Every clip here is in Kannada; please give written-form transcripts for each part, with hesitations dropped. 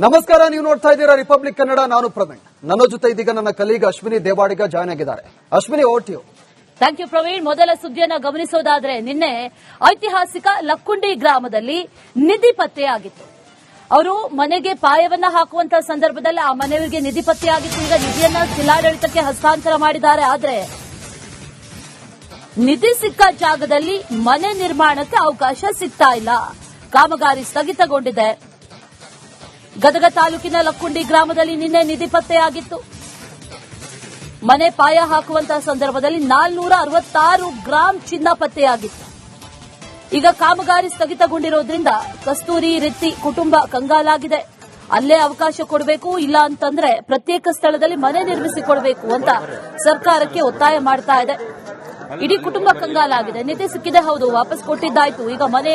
ನಮಸ್ಕಾರ, ನೀವು ನೋಡ್ತಾ ಇದ್ದೀರಾ ರಿಪಬ್ಲಿಕ್ ಕನ್ನಡ. ನಾನು ಪ್ರವೀಣ್. ನನ್ನ ಜೊತೆ ಇದೀಗ ನನ್ನ ಕಲೀಗ್ ಅಶ್ವಿನಿ ದೇವಾಡಿಗ ಜಾಯ್ನ್ ಆಗಿದ್ದಾರೆ. ಅಶ್ವಿನಿ, ಓಟ್ ಯು. Thank you Praveen. ಮೊದಲ ಸುದ್ದಿಯನ್ನು ಗಮನಿಸೋದಾದ್ರೆ, ನಿನ್ನೆ ಐತಿಹಾಸಿಕ ಲಕ್ಕುಂಡಿ ಗ್ರಾಮದಲ್ಲಿ ನಿಧಿ ಪತ್ತೆಯಾಗಿತ್ತು. ಅವರು ಮನೆಗೆ ಪಾಯವನ್ನ ಹಾಕುವಂತಹ ಸಂದರ್ಭದಲ್ಲಿ ಆ ಮನೆಯವರಿಗೆ ನಿಧಿ ಪತ್ತೆಯಾಗಿತ್ತು. ಈಗ ನಿಧಿಯನ್ನ ಜಿಲ್ಲಾಡಳಿತಕ್ಕೆ ಹಸ್ತಾಂತರ ಮಾಡಿದ್ದಾರೆ. ಆದ್ರೆ ನಿಧಿ ಸಿಕ್ಕ ಜಾಗದಲ್ಲಿ ಮನೆ ನಿರ್ಮಾಣಕ್ಕೆ ಅವಕಾಶ ಸಿಗ್ತಾ ಇಲ್ಲ. ಕಾಮಗಾರಿ ಸ್ಥಗಿತಗೊಂಡಿದೆ. ಗದಗ ತಾಲೂಕಿನ ಲಕ್ಕುಂಡಿ ಗ್ರಾಮದಲ್ಲಿ ನಿನ್ನೆ ನಿಧಿ ಪತ್ತೆಯಾಗಿತ್ತು. ಮನೆ ಪಾಯ ಹಾಕುವಂತಹ ಸಂದರ್ಭದಲ್ಲಿ 466 ಗ್ರಾಂ ಚಿನ್ನ ಪತ್ತೆಯಾಗಿತ್ತು. ಈಗ ಕಾಮಗಾರಿ ಸ್ಥಗಿತಗೊಂಡಿರೋದ್ರಿಂದ ಕಸ್ತೂರಿ ರಿತ್ತಿ ಕುಟುಂಬ ಕಂಗಾಲಾಗಿದೆ. ಅಲ್ಲೇ ಅವಕಾಶ ಕೊಡಬೇಕು, ಇಲ್ಲ ಅಂತಂದ್ರೆ ಪ್ರತ್ಯೇಕ ಸ್ಥಳದಲ್ಲಿ ಮನೆ ನಿರ್ಮಿಸಿಕೊಡಬೇಕು ಅಂತ ಸರ್ಕಾರಕ್ಕೆ ಒತ್ತಾಯ ಮಾಡ್ತಾ ಇದೆ. ಇಡೀ ಕುಟುಂಬ ಕಂಗಾಲಾಗಿದೆ. ನಿಧಿ ಸಿಕ್ಕಿದೆ, ಹೌದು, ವಾಪಸ್ ಕೊಟ್ಟಿದ್ದಾಯ್ತು. ಈಗ ಮನೆ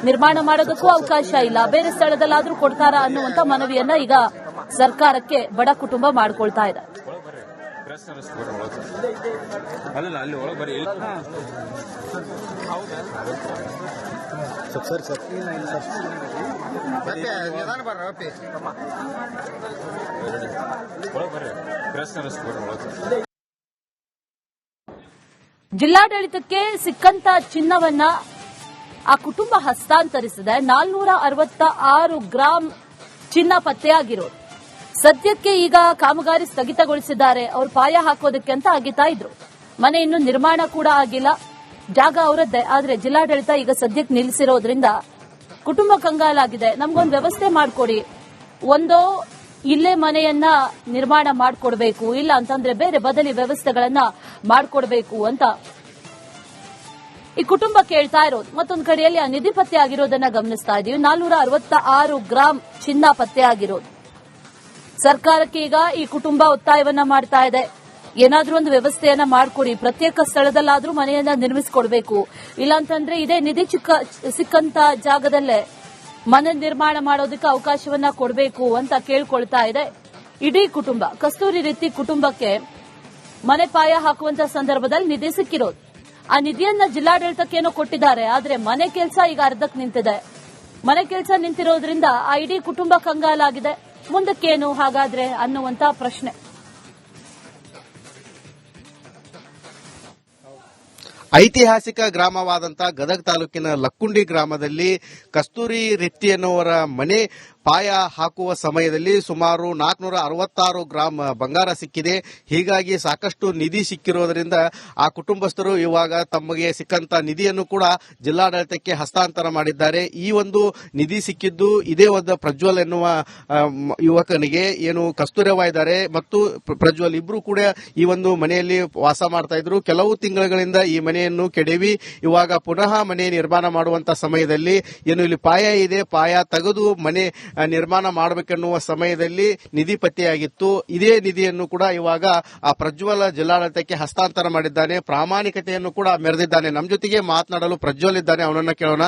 ನಿರ್ಮಾಣ ಮಾಡೋದಕ್ಕೂ ಅವಕಾಶ ಇಲ್ಲ. ಬೇರೆ ಸ್ಥಳದಲ್ಲಾದ್ರೂ ಕೊಡ್ತಾರಾ ಅನ್ನುವಂತ ಮನವಿಯನ್ನ ಈಗ ಸರ್ಕಾರಕ್ಕೆ ಬಡ ಕುಟುಂಬ ಮಾಡಿಕೊಳ್ತಾ ಇದೆ. ಜಿಲ್ಲಾಡಳಿತಕ್ಕೆ ಸಿಕ್ಕಂತ ಚಿನ್ನವನ್ನ ಆ ಕುಟುಂಬ ಹಸ್ತಾಂತರಿಸಿದೆ. 466 ಗ್ರಾಂ ಚಿನ್ನ ಪತ್ತೆಯಾಗಿರೋದು. ಸದ್ಯಕ್ಕೆ ಈಗ ಕಾಮಗಾರಿ ಸ್ಥಗಿತಗೊಳಿಸಿದ್ದಾರೆ. ಅವರು ಪಾಯ ಹಾಕೋದಕ್ಕೆ ಅಂತ ಆಗಿತಾ ಇದ್ರು. ಮನೆ ಇನ್ನು ನಿರ್ಮಾಣ ಕೂಡ ಆಗಿಲ್ಲ. ಜಾಗ ಅವರದ್ದೇ, ಆದ್ರೆ ಜಿಲ್ಲಾಡಳಿತ ಈಗ ಸದ್ಯಕ್ಕೆ ನಿಲ್ಲಿಸಿರೋದ್ರಿಂದ ಕುಟುಂಬ ಕಂಗಾಲಾಗಿದೆ. ನಮ್ಗೊಂದು ವ್ಯವಸ್ಥೆ ಮಾಡಿಕೊಡಿ, ಒಂದೋ ಇಲ್ಲೇ ಮನೆಯನ್ನ ನಿರ್ಮಾಣ ಮಾಡಿಕೊಡ್ಬೇಕು, ಇಲ್ಲ ಅಂತಂದ್ರೆ ಬೇರೆ ಬದಲಿ ವ್ಯವಸ್ಥೆಗಳನ್ನ ಮಾಡಿಕೊಡ್ಬೇಕು ಅಂತ ಈ ಕುಟುಂಬ ಕೇಳ್ತಾ ಇರೋದು. ಮತ್ತೊಂದು ಕಡೆಯಲ್ಲಿ ಆ ನಿಧಿ ಪತ್ತೆ ಆಗಿರೋದನ್ನ ಗಮನಿಸ್ತಾ ಇದೀವಿ. 466 ಗ್ರಾಂ ಚಿನ್ನ ಪತ್ತೆ ಆಗಿರೋದು. ಸರ್ಕಾರಕ್ಕೆ ಈಗ ಈ ಕುಟುಂಬ ಒತ್ತಾಯವನ್ನ ಮಾಡ್ತಾ ಇದೆ. ಏನಾದ್ರೂ ಒಂದು ವ್ಯವಸ್ಥೆಯನ್ನ ಮಾಡಿಕೊಡಿ, ಪ್ರತ್ಯೇಕ ಸ್ಥಳದಲ್ಲಾದ್ರೂ ಮನೆಯನ್ನ ನಿರ್ಮಿಸಿಕೊಡ್ಬೇಕು, ಇಲ್ಲಾಂತಂದ್ರೆ ಇದೇ ನಿಧಿ ಸಿಕ್ಕಂತ ಜಾಗದಲ್ಲೇ ಮನೆ ನಿರ್ಮಾಣ ಮಾಡೋದಕ್ಕೆ ಅವಕಾಶವನ್ನ ಕೊಡಬೇಕು ಅಂತ ಕೇಳ್ಕೊಳ್ತಾ ಇದೆ ಇಡೀ ಕುಟುಂಬ. ಕಸ್ತೂರಿ ರೀತಿ ಕುಟುಂಬಕ್ಕೆ ಮನೆ ಪಾಯ ಹಾಕುವಂತ ಸಂದರ್ಭದಲ್ಲಿ ನಿಧಿ ಸಿಕ್ಕಿರೋದು. ಆ ನಿಧಿಯನ್ನ ಜಿಲ್ಲಾಡಳಿತಕ್ಕೇನೋ ಕೊಟ್ಟಿದ್ದಾರೆ, ಆದ್ರೆ ಮನೆ ಕೆಲಸ ಈಗ ಅರ್ಧಕ್ಕೆ ನಿಂತಿದೆ. ಮನೆ ಕೆಲಸ ನಿಂತಿರೋದ್ರಿಂದ ಆ ಇಡೀ ಕುಟುಂಬ ಕಂಗಾಲಾಗಿದೆ. ಮುಂದಕ್ಕೇನು ಹಾಗಾದ್ರೆ ಅನ್ನುವಂತ ಪ್ರಶ್ನೆ. ಐತಿಹಾಸಿಕ ಗ್ರಾಮವಾದಂತಹ ಗದಗ ತಾಲೂಕಿನ ಲಕ್ಕುಂಡಿ ಗ್ರಾಮದಲ್ಲಿ ಕಸ್ತೂರಿ ರಿತ್ತಿ ಎನ್ನುವರ ಮನೆ ಪಾಯ ಹಾಕುವ ಸಮಯದಲ್ಲಿ ಸುಮಾರು 466 ಗ್ರಾಂ ಬಂಗಾರ ಸಿಕ್ಕಿದೆ. ಹೀಗಾಗಿ ಸಾಕಷ್ಟು ನಿಧಿ ಸಿಕ್ಕಿರೋದ್ರಿಂದ ಆ ಕುಟುಂಬಸ್ಥರು ಇವಾಗ ತಮಗೆ ಸಿಕ್ಕಂತ ನಿಧಿಯನ್ನು ಕೂಡ ಜಿಲ್ಲಾಡಳಿತಕ್ಕೆ ಹಸ್ತಾಂತರ ಮಾಡಿದ್ದಾರೆ. ಈ ಒಂದು ನಿಧಿ ಸಿಕ್ಕಿದ್ದು ಇದೇ ಒಂದು ಪ್ರಜ್ವಲ್ ಎನ್ನುವ ಯುವಕನಿಗೆ. ಏನು ಕಸ್ತೂರವ್ವ ಇದ್ದಾರೆ ಮತ್ತು ಪ್ರಜ್ವಲ್ ಇಬ್ರು ಕೂಡ ಈ ಒಂದು ಮನೆಯಲ್ಲಿ ವಾಸ ಮಾಡ್ತಾ ಇದ್ರು. ಕೆಲವು ತಿಂಗಳುಗಳಿಂದ ಈ ಮನೆಯನ್ನು ಕೆಡವಿ ಇವಾಗ ಪುನಃ ಮನೆ ನಿರ್ಮಾಣ ಮಾಡುವಂತ ಸಮಯದಲ್ಲಿ ಏನು ಇಲ್ಲಿ ಪಾಯ ಇದೆ, ಪಾಯ ತೆಗೆದು ಮನೆ ನಿರ್ಮಾಣ ಮಾಡಬೇಕೆನ್ನುವ ಸಮಯದಲ್ಲಿ ನಿಧಿ ಪತ್ತೆಯಾಗಿತ್ತು. ಇದೇ ನಿಧಿಯನ್ನು ಕೂಡ ಇವಾಗ ಆ ಪ್ರಜ್ವಲ್ ಜಿಲ್ಲಾಡಳಿತಕ್ಕೆ ಹಸ್ತಾಂತರ ಮಾಡಿದ್ದಾನೆ. ಪ್ರಾಮಾಣಿಕತೆಯನ್ನು ಕೂಡ ಮೆರೆದಿದ್ದಾನೆ. ನಮ್ಮ ಜೊತೆಗೆ ಮಾತನಾಡಲು ಪ್ರಜ್ವಲ್ ಇದ್ದಾನೆ, ಅವನನ್ನ ಕೇಳೋಣ.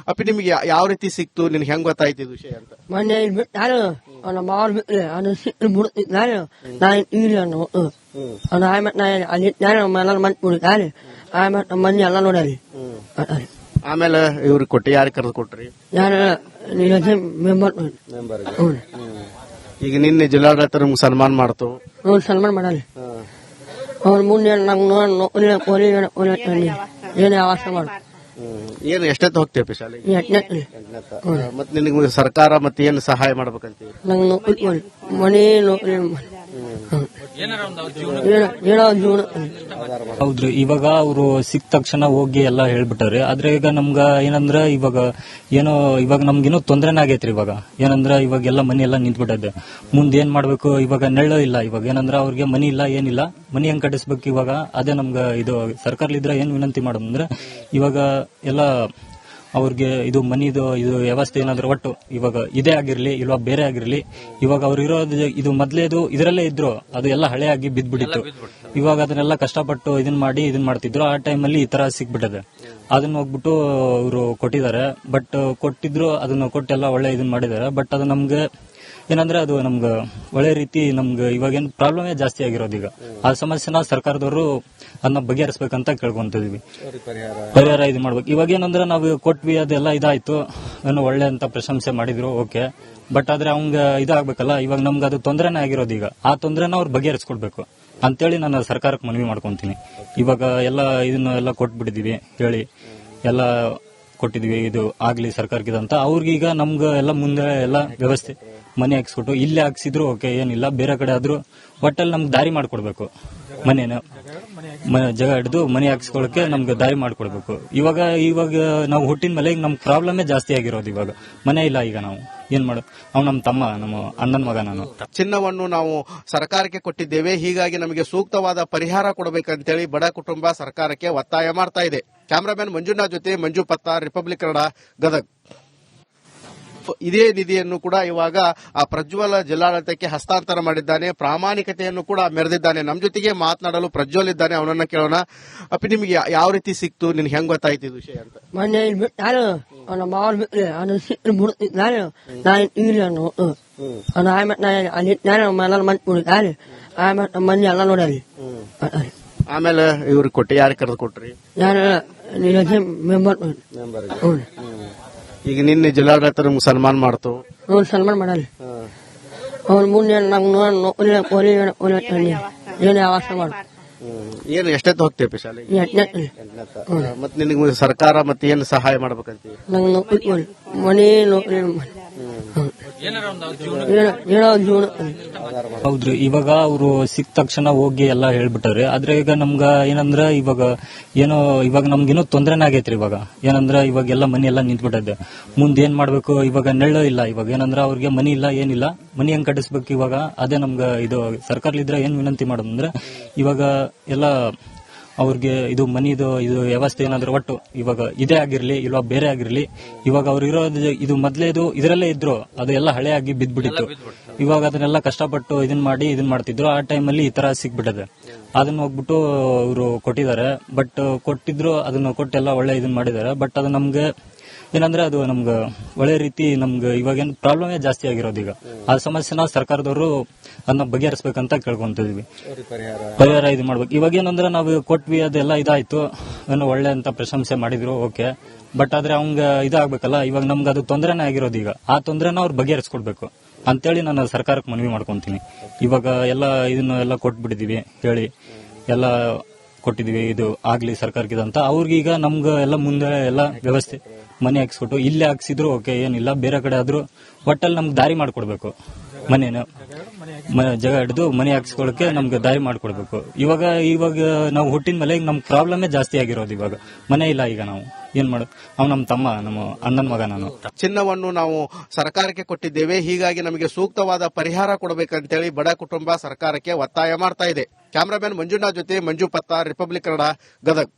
ಅಪ್ಪಿ, ನಿಮ್ಗೆ ಯಾವ ರೀತಿ ಸಿಕ್ತು, ನಿನ್ಗೆ ಹೆಂಗ್ ಗೊತ್ತಾಯ್ತು ಇದು ವಿಷಯ ಅಂತ? ಮೊನ್ನೆ ಮಂದಿ ಎಲ್ಲ ನೋಡ್ಯಾರಿ. ಆಮೇಲೆ ಇವ್ರಿಗೆ ಕೊಟ್ಟಿ, ಯಾರಿಗೆ ಕರೆದು ಕೊಟ್ರಿ? ಮೆಂಬರ್. ಈಗ ನಿನ್ನೆ ಜಿಲ್ಲಾಡಳಿತ ನಿಮ್ಗೆ ಸನ್ಮಾನ ಮಾಡ್ತು. ಸನ್ಮಾನ ಮಾಡಲಿ. ಅವ್ರ ಮುಂದೆ ಏನೇ ಆವಾಸ ಮಾಡ. ಏನು ಎಷ್ಟೊತ್ತು ಹೋಗ್ತೇವೆ ಶಾಲೆಗೆ? ಮತ್ತೆ ನಿನಗೆ ಸರ್ಕಾರ ಮತ್ತೆ ಏನು ಸಹಾಯ ಮಾಡ್ಬೇಕಂತೀವಿ? ನಂಗೆ ನೋಡ್ರಿ, ಮನೆ ನೋಡ್ರಿ, ಹೌದ್ರಿ. ಇವಾಗ ಅವರು ಸಿಕ್ಕ ತಕ್ಷಣ ಹೋಗಿ ಎಲ್ಲಾ ಹೇಳ್ಬಿಟ್ಟಾರೆ. ಆದ್ರೆ ಈಗ ನಮ್ಗ ಏನಂದ್ರ ಇವಾಗ ನಮ್ಗೇನೋ ತೊಂದರೆನ ಆಗೈತ್ರಿ. ಇವಾಗ ಏನಂದ್ರ ಇವಾಗೆಲ್ಲ ಮನಿ ಎಲ್ಲ ನಿಂತ್ಬಿಟ್ಟದೆ. ಮುಂದ್ ಏನ್ ಮಾಡ್ಬೇಕು, ಇವಾಗ ನೆಳ್ಳು ಇಲ್ಲ. ಇವಾಗ ಏನಂದ್ರ ಅವ್ರಿಗೆ ಮನಿ ಇಲ್ಲ, ಏನಿಲ್ಲ. ಮನಿ ಹೆಂಗ್ ಕಟ್ಟಿಸ್ಬೇಕು ಇವಾಗ? ಅದೇ ನಮ್ಗ ಇದು ಸರ್ಕಾರಲಿದ್ರ ಏನ್ ವಿನಂತಿ ಮಾಡೋದಂದ್ರೆ, ಇವಾಗ ಎಲ್ಲ ಅವ್ರಿಗೆ ಇದು ಮನಿದು ಇದು ವ್ಯವಸ್ಥೆ ಏನಾದ್ರು ಒಟ್ಟು ಇವಾಗ ಇದೇ ಆಗಿರ್ಲಿ ಇಲ್ವಾ ಬೇರೆ ಆಗಿರ್ಲಿ, ಇವಾಗ ಅವ್ರು ಇರೋದು ಇದು ಮೊದ್ಲೇದು ಇದರಲ್ಲೇ ಇದ್ರು, ಅದು ಎಲ್ಲ ಹಳೆ ಆಗಿ ಬಿದ್ದ್ಬಿಟ್ಟಿತ್ತು. ಇವಾಗ ಅದನ್ನೆಲ್ಲ ಕಷ್ಟಪಟ್ಟು ಇದನ್ ಮಾಡ್ತಿದ್ರು. ಆ ಟೈಮಲ್ಲಿ ಈ ತರ ಸಿಕ್ಬಿಟ್ಟದೆ. ಅದನ್ನ ಹೋಗ್ಬಿಟ್ಟು ಅವರು ಕೊಟ್ಟಿದ್ದಾರೆ. ಬಟ್ ಕೊಟ್ಟಿದ್ರು, ಅದನ್ನ ಕೊಟ್ಟೆಲ್ಲ ಒಳ್ಳೆ ಇದನ್ ಮಾಡಿದ್ದಾರೆ. ಬಟ್ ಅದು ನಮ್ಗೆ ಏನಂದ್ರೆ ಅದು ನಮ್ಗೆ ಒಳ್ಳೆ ರೀತಿ ನಮ್ಗೆ ಇವಾಗೇನು ಪ್ರಾಬ್ಲಮೇ ಜಾಸ್ತಿ ಆಗಿರೋದು ಈಗ ಆ ಸಮಸ್ಯೆನ ಸರ್ಕಾರದವರು ಅದನ್ನ ಬಗೆಹರಿಸಬೇಕಂತ ಕೇಳ್ಕೊಂತಿದ್ವಿ. ಪರಿಹಾರ ಇದು ಮಾಡ್ಬೇಕು. ಇವಾಗ ಏನಂದ್ರೆ ನಾವು ಕೊಟ್ವಿ, ಅದೆಲ್ಲ ಇದಾಯ್ತು, ಏನು ಒಳ್ಳೆ ಅಂತ ಪ್ರಶಂಸೆ ಮಾಡಿದ್ರು, ಓಕೆ. ಬಟ್ ಆದ್ರೆ ಅವಂಗ ಇದಾಗಬೇಕಲ್ಲ, ಇವಾಗ ನಮ್ಗೆ ಅದು ತೊಂದರೆನೇ ಆಗಿರೋದು ಈಗ ಆ ತೊಂದರೆನ ಅವ್ರು ಬಗೆಹರಿಸ್ಕೊಡ್ಬೇಕು ಅಂತೇಳಿ ನಾನು ಸರ್ಕಾರಕ್ಕೆ ಮನವಿ ಮಾಡ್ಕೊಂತೀನಿ. ಇವಾಗ ಎಲ್ಲ ಇದನ್ನ ಎಲ್ಲ ಕೊಟ್ಬಿಟ್ಟಿದೀವಿ ಹೇಳಿ ಎಲ್ಲ ಕೊಟ್ಟಿದ್ವಿ, ಇದು ಆಗ್ಲಿ ಸರ್ಕಾರಕ್ಕೆ ಅಂತ. ಅವ್ರಿಗೀಗ ನಮ್ಗೆ ಎಲ್ಲ ಮುಂದೆ ಎಲ್ಲ ವ್ಯವಸ್ಥೆ ಮನೆ ಹಾಕ್ಸ್ಕೊಟ್ಟು ಇಲ್ಲೇ ಹಾಕ್ಸಿದ್ರು ಓಕೆ, ಏನಿಲ್ಲ ಬೇರೆ ಕಡೆ ಆದ್ರೂ ಒಟ್ಟಲ್ಲಿ ನಮ್ಗೆ ದಾರಿ ಮಾಡ್ಕೊಡ್ಬೇಕು. ಮನೇನ ಜಾಗ ಹಿಡಿದು ಮನೆ ಹಾಕ್ಸ್ಕೊಳಕ್ಕೆ ನಮ್ಗೆ ದಾರಿ ಮಾಡ್ಕೊಡ್ಬೇಕು. ಇವಾಗ ನಾವು ಹುಟ್ಟಿನ ಮೇಲೆ ನಮ್ ಪ್ರಾಬ್ಲಮೇ ಜಾಸ್ತಿ ಆಗಿರೋದು. ಇವಾಗ ಮನೆ ಇಲ್ಲ, ಈಗ ನಾವು ಏನ್ ಮಾಡೋದು? ಅವ್ನು ನಮ್ಮ ತಮ್ಮ, ನಮ್ಮ ಅಣ್ಣನ ಮಗ. ನಾನು ಚಿನ್ನವನ್ನು ನಾವು ಸರ್ಕಾರಕ್ಕೆ ಕೊಟ್ಟಿದ್ದೇವೆ, ಹೀಗಾಗಿ ನಮಗೆ ಸೂಕ್ತವಾದ ಪರಿಹಾರ ಕೊಡಬೇಕಂತೇಳಿ ಬಡ ಕುಟುಂಬ ಸರ್ಕಾರಕ್ಕೆ ಒತ್ತಾಯ ಮಾಡ್ತಾ ಇದೆ. ಕ್ಯಾಮರಾಮನ್ ಮಂಜುನಾಥ್ ಜೊತೆ ಮಂಜು ಪತ್ತಾರ್, ರಿಪಬ್ಲಿಕ್ ಕನ್ನಡ, ಗದಗ್. ಇದೇ ನಿಧಿಯನ್ನು ಕೂಡ ಇವಾಗ ಆ ಪ್ರಜ್ವಲ್ ಜಿಲ್ಲಾಡಳಿತಕ್ಕೆ ಹಸ್ತಾಂತರ ಮಾಡಿದ್ದಾನೆ. ಪ್ರಾಮಾಣಿಕತೆಯನ್ನು ಕೂಡ ಮೆರೆದಿದ್ದಾನೆ. ನಮ್ಮ ಜೊತೆಗೆ ಮಾತನಾಡಲು ಪ್ರಜ್ವಲ್ ಇದ್ದಾನೆ, ಅವನನ್ನ ಕೇಳೋಣ. ಅಪ್ಪಿ, ನಿಮ್ಗೆ ಯಾವ ರೀತಿ ಸಿಕ್ತು? ನಿನ್ಗೆ ಹೆಂಗ್ ಗೊತ್ತಾಯ್ತು ಇದು ವಿಷಯ ಅಂತ? ಮೊನ್ನೆ ಇಲ್ಲಿ ಬಿಟ್ಟು ನಾನು ಅವನ ಮಾವನ ಬಿಟ್ಟರೆ ಅವನು ಸಿಟ್ಟು ಬಿಡ್ತಿದ್ದ ನಾನು ಇಲ್ಲಿ ಅವನು ನಾನು ಮನ ಮಂತ್ ಬಿಡಿದ್ದೆ. ಆಮೇಲೆ ನಮ್ಮ ಮಂದಿ ಎಲ್ಲ ನೋಡಲಿ. ಆಮೇಲೆ ಇವ್ರಿಗೆ ಕೊಟ್ಟಿ, ಯಾರಿಗೆ ಕರೆದು ಕೊಟ್ರಿ? ನಾನು ಮೆಂಬರ್. ಈಗ ನಿನ್ನೆ ಜಿಲ್ಲಾಡಳಿತ ನಿಮ್ಗೆ ಸನ್ಮಾನ ಮಾಡ್ತು. ಅವ್ನು ಸನ್ಮಾನ ಮಾಡಲ್ಲ. ಅವ್ನ ಮುಂದೆ ಏನೇ ಆವಾಸ ಮಾಡು. ಏನು ಎಷ್ಟೆತ್ತು ಹೋಗ್ತೇವೆ ಶಾಲೆಗೆ? ಮತ್ತೆ ನಿನಗೆ ಸರ್ಕಾರ ಮತ್ತೆ ಏನು ಸಹಾಯ ಮಾಡ್ಬೇಕಂತೀವಿ? ನಂಗೆ ಮನೆ ಏನೋ ಜೀವನ. ಹೌದ್ರಿ, ಇವಾಗ ಅವರು ಸಿಕ್ಕ ತಕ್ಷಣ ಹೋಗಿ ಎಲ್ಲ ಹೇಳ್ಬಿಟ್ಟಾರೆ. ಆದ್ರೆ ಈಗ ನಮ್ಗ ಏನಂದ್ರ ಇವಾಗ ನಮ್ಗೇನೋ ತೊಂದರೆನೇ ಆಗೈತ್ರಿ. ಇವಾಗ ಏನಂದ್ರ ಇವಾಗ ಎಲ್ಲ ಮನಿ ಎಲ್ಲ ನಿಂತ್ಬಿಟ್ಟದೆ. ಮುಂದೆ ಏನ್ ಮಾಡ್ಬೇಕು? ಇವಾಗ ನೆಳ್ಳು ಇಲ್ಲ. ಇವಾಗ ಏನಂದ್ರ ಅವ್ರಿಗೆ ಮನಿ ಇಲ್ಲ, ಏನಿಲ್ಲ. ಮನಿ ಹೆಂಗ್ ಕಟ್ಟಿಸ್ಬೇಕು? ಇವಾಗ ಅದೇ ನಮ್ಗ ಇದು ಸರ್ಕಾರಲಿದ್ರೆ ಏನ್ ವಿನಂತಿ ಮಾಡೋದಂದ್ರೆ, ಇವಾಗ ಎಲ್ಲ ಅವ್ರಿಗೆ ಇದು ಮನಿದು ಇದು ವ್ಯವಸ್ಥೆ ಏನಾದ್ರು ಒಟ್ಟು ಇವಾಗ ಇದೇ ಆಗಿರ್ಲಿ ಇಲ್ವಾ ಬೇರೆ ಆಗಿರ್ಲಿ, ಇವಾಗ ಅವ್ರು ಇರೋದು ಇದು ಮೊದ್ಲೇದು ಇದರಲ್ಲೇ ಇದ್ರು, ಅದು ಎಲ್ಲ ಹಳೆ ಆಗಿ ಬಿದ್ದ್ಬಿಟ್ಟಿತ್ತು. ಇವಾಗ ಅದನ್ನೆಲ್ಲ ಕಷ್ಟಪಟ್ಟು ಇದನ್ ಮಾಡ್ತಿದ್ರು. ಆ ಟೈಮಲ್ಲಿ ಈ ತರ ಸಿಕ್ಬಿಟ್ಟದೆ. ಅದನ್ನ ಹೋಗ್ಬಿಟ್ಟು ಅವರು ಕೊಟ್ಟಿದ್ದಾರೆ. ಬಟ್ ಕೊಟ್ಟಿದ್ರು, ಅದನ್ನ ಕೊಟ್ಟೆಲ್ಲ ಒಳ್ಳೆ ಇದನ್ ಮಾಡಿದ್ದಾರೆ. ಬಟ್ ಅದು ನಮ್ಗೆ ಏನಂದ್ರೆ ಅದು ನಮ್ಗೆ ಒಳ್ಳೆ ರೀತಿ ನಮ್ಗೆ ಇವಾಗೇನು ಪ್ರಾಬ್ಲಮೇ ಜಾಸ್ತಿ ಆಗಿರೋದು ಈಗ ಆ ಸಮಸ್ಯೆನ ಸರ್ಕಾರದವರು ಅದನ್ನ ಬಗೆಹರಿಸಬೇಕಂತ ಕೇಳ್ಕೊಂತಿದ್ವಿ. ಪರಿಹಾರ ಇದು ಮಾಡ್ಬೇಕು. ಇವಾಗ ಏನಂದ್ರೆ ನಾವು ಕೊಟ್ವಿ, ಅದೆಲ್ಲ ಇದಾಯ್ತು, ಏನು ಒಳ್ಳೆ ಅಂತ ಪ್ರಶಂಸೆ ಮಾಡಿದ್ರು, ಓಕೆ. ಬಟ್ ಆದ್ರೆ ಅವಂಗ ಇದಾಗಬೇಕಲ್ಲ, ಇವಾಗ ನಮ್ಗೆ ಅದು ತೊಂದರೆನೇ ಆಗಿರೋದು ಈಗ ಆ ತೊಂದರೆನ ಅವ್ರು ಬಗೆಹರಿಸ್ಕೊಡ್ಬೇಕು ಅಂತೇಳಿ ನಾನು ಸರ್ಕಾರಕ್ಕೆ ಮನವಿ ಮಾಡ್ಕೊಂತೀನಿ. ಇವಾಗ ಎಲ್ಲ ಇದನ್ನ ಎಲ್ಲ ಕೊಟ್ಬಿಟ್ಟಿದೀವಿ ಹೇಳಿ ಎಲ್ಲ ಕೊಟ್ಟಿದೀವಿ, ಇದು ಆಗ್ಲಿ ಸರ್ಕಾರಕ್ಕೆ ಅಂತ. ಅವ್ರಿಗೀಗ ನಮ್ಗೆ ಎಲ್ಲ ಮುಂದೆ ಎಲ್ಲ ವ್ಯವಸ್ಥೆ ಮನೆ ಹಾಕ್ಸ್ಕೊಟ್ಟು ಇಲ್ಲೇ ಹಾಕ್ಸಿದ್ರು ಓಕೆ, ಏನಿಲ್ಲ ಬೇರೆ ಕಡೆ ಆದ್ರೂ ಒಟ್ಟಲ್ಲಿ ನಮ್ಗೆ ದಾರಿ ಮಾಡ್ಕೊಡ್ಬೇಕು. ಮನೇನ ಜಾಗ ಹಿಡಿದು ಮನೆ ಹಾಕ್ಸ್ಕೊಳಕ್ಕೆ ನಮ್ಗೆ ದಾರಿ ಮಾಡ್ಕೊಡ್ಬೇಕು. ಇವಾಗ ನಾವು ಹುಟ್ಟಿನ ಮೇಲೆ ನಮ್ ಪ್ರಾಬ್ಲಮೇ ಜಾಸ್ತಿ ಆಗಿರೋದು. ಇವಾಗ ಮನೆ ಇಲ್ಲ, ಈಗ ನಾವು ಏನ್ ಮಾಡೋದು? ಅವ್ನು ನಮ್ಮ ತಮ್ಮ, ನಮ್ಮ ಅಣ್ಣನ ಮಗ. ನಾನು ಚಿನ್ನವನ್ನು ನಾವು ಸರ್ಕಾರಕ್ಕೆ ಕೊಟ್ಟಿದ್ದೇವೆ, ಹೀಗಾಗಿ ನಮಗೆ ಸೂಕ್ತವಾದ ಪರಿಹಾರ ಕೊಡಬೇಕಂತೇಳಿ ಬಡ ಕುಟುಂಬ ಸರ್ಕಾರಕ್ಕೆ ಒತ್ತಾಯ ಮಾಡ್ತಾ ಇದೆ. ಕ್ಯಾಮರಾಮನ್ ಮಂಜುನಾಥ್ ಜೊತೆ ಮಂಜು ಪತ್ತಾರ್, ರಿಪಬ್ಲಿಕ್ ಕನ್ನಡ, ಗದಗ್.